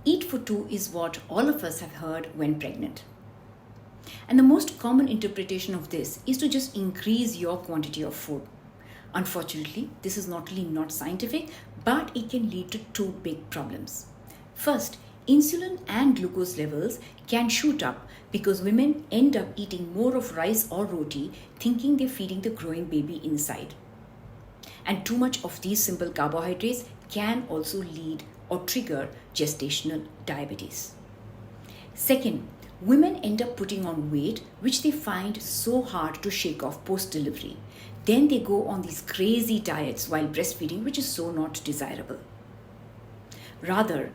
Eat for two is what all of us have heard when pregnant. And the most common interpretation of this is to just increase your quantity of food. Unfortunately, this is not only not scientific, but it can lead to two big problems. First, insulin and glucose levels can shoot up because women end up eating more of rice or roti, thinking they're feeding the growing baby inside. And too much of these simple carbohydrates can also lead or trigger gestational diabetes. Second, women end up putting on weight which they find so hard to shake off post-delivery. Then they go on these crazy diets while breastfeeding, which is so not desirable. Rather,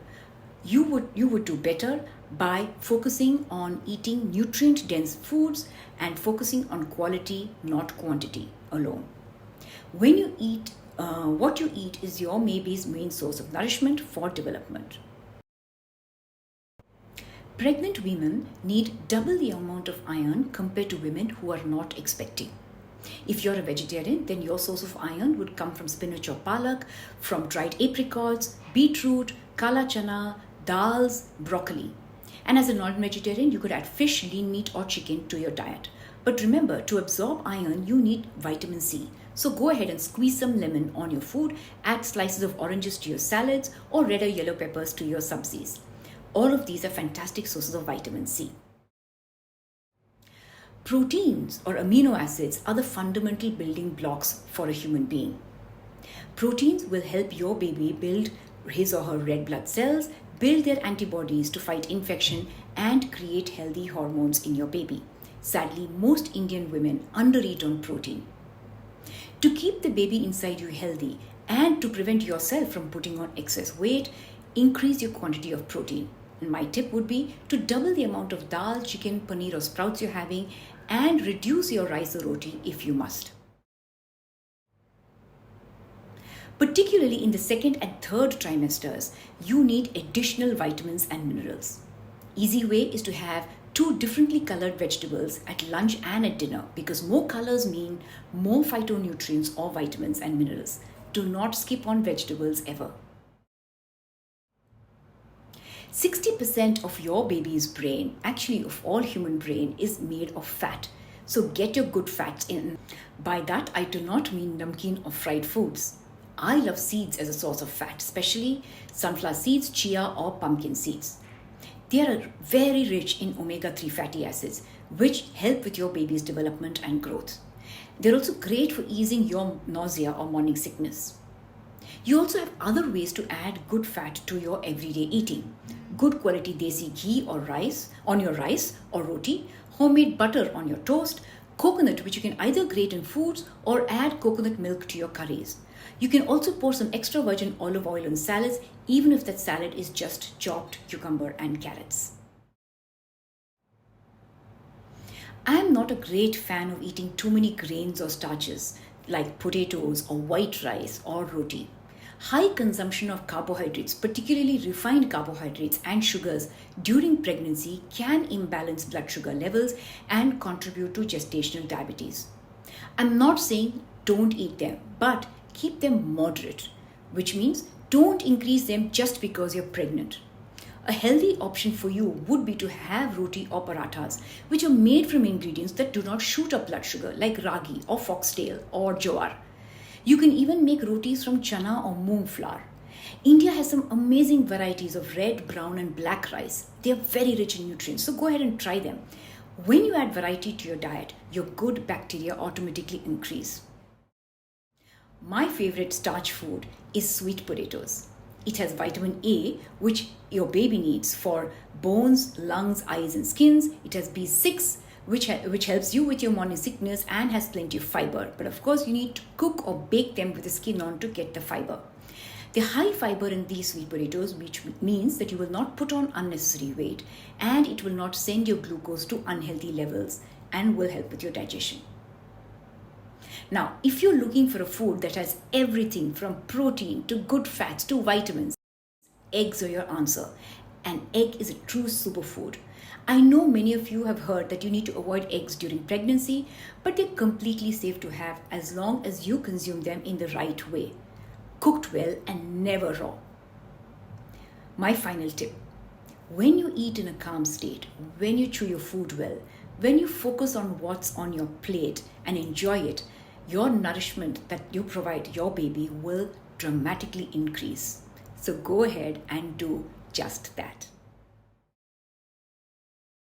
you would do better by focusing on eating nutrient-dense foods and focusing on quality, not quantity alone. When you eat, what you eat is your baby's main source of nourishment for development. Pregnant women need double the amount of iron compared to women who are not expecting. If you're a vegetarian, then your source of iron would come from spinach or palak, from dried apricots, beetroot, kala chana, dals, broccoli. And as a non-vegetarian, you could add fish, lean meat or chicken to your diet. But remember, to absorb iron, you need vitamin C. So go ahead and squeeze some lemon on your food, add slices of oranges to your salads or red or yellow peppers to your sabzis. All of these are fantastic sources of vitamin C. Proteins or amino acids are the fundamental building blocks for a human being. Proteins will help your baby build his or her red blood cells, build their antibodies to fight infection, and create healthy hormones in your baby. Sadly, most Indian women undereat on protein. To keep the baby inside you healthy and to prevent yourself from putting on excess weight, increase your quantity of protein. And my tip would be to double the amount of dal, chicken, paneer or sprouts you're having and reduce your rice or roti if you must. Particularly in the second and third trimesters, you need additional vitamins and minerals. Easy way is to have two differently colored vegetables at lunch and at dinner because more colors mean more phytonutrients or vitamins and minerals. Do not skip on vegetables ever. 60% of your baby's brain, actually of all human brain, is made of fat. So get your good fats in. By that, I do not mean namkeen or fried foods. I love seeds as a source of fat, especially sunflower seeds, chia or pumpkin seeds. They are very rich in omega-3 fatty acids, which help with your baby's development and growth. They're also great for easing your nausea or morning sickness. You also have other ways to add good fat to your everyday eating. Good quality desi ghee or rice on your rice or roti, homemade butter on your toast, coconut which you can either grate in foods or add coconut milk to your curries. You can also pour some extra virgin olive oil on salads, even if that salad is just chopped cucumber and carrots. I am not a great fan of eating too many grains or starches like potatoes or white rice or roti. High consumption of carbohydrates, particularly refined carbohydrates and sugars during pregnancy can imbalance blood sugar levels and contribute to gestational diabetes. I'm not saying don't eat them, but keep them moderate, which means don't increase them just because you're pregnant. A healthy option for you would be to have roti or parathas, which are made from ingredients that do not shoot up blood sugar like ragi or foxtail or jowar. You can even make rotis from chana or moong flour. India has some amazing varieties of red, brown and black rice. They are very rich in nutrients, so go ahead and try them. When you add variety to your diet, your good bacteria automatically increase. My favorite starch food is sweet potatoes. It has vitamin A, which your baby needs for bones, lungs, eyes and skins. It has B6, which helps you with your morning sickness and has plenty of fiber. But of course, you need to cook or bake them with the skin on to get the fiber. The high fiber in these sweet potatoes, which means that you will not put on unnecessary weight and it will not send your glucose to unhealthy levels and will help with your digestion. Now, if you're looking for a food that has everything from protein to good fats to vitamins, eggs are your answer. An egg is a true superfood. I know many of you have heard that you need to avoid eggs during pregnancy, but they're completely safe to have as long as you consume them in the right way. Cooked well and never raw. My final tip. When you eat in a calm state, when you chew your food well, when you focus on what's on your plate and enjoy it, your nourishment that you provide your baby will dramatically increase. So go ahead and do just that.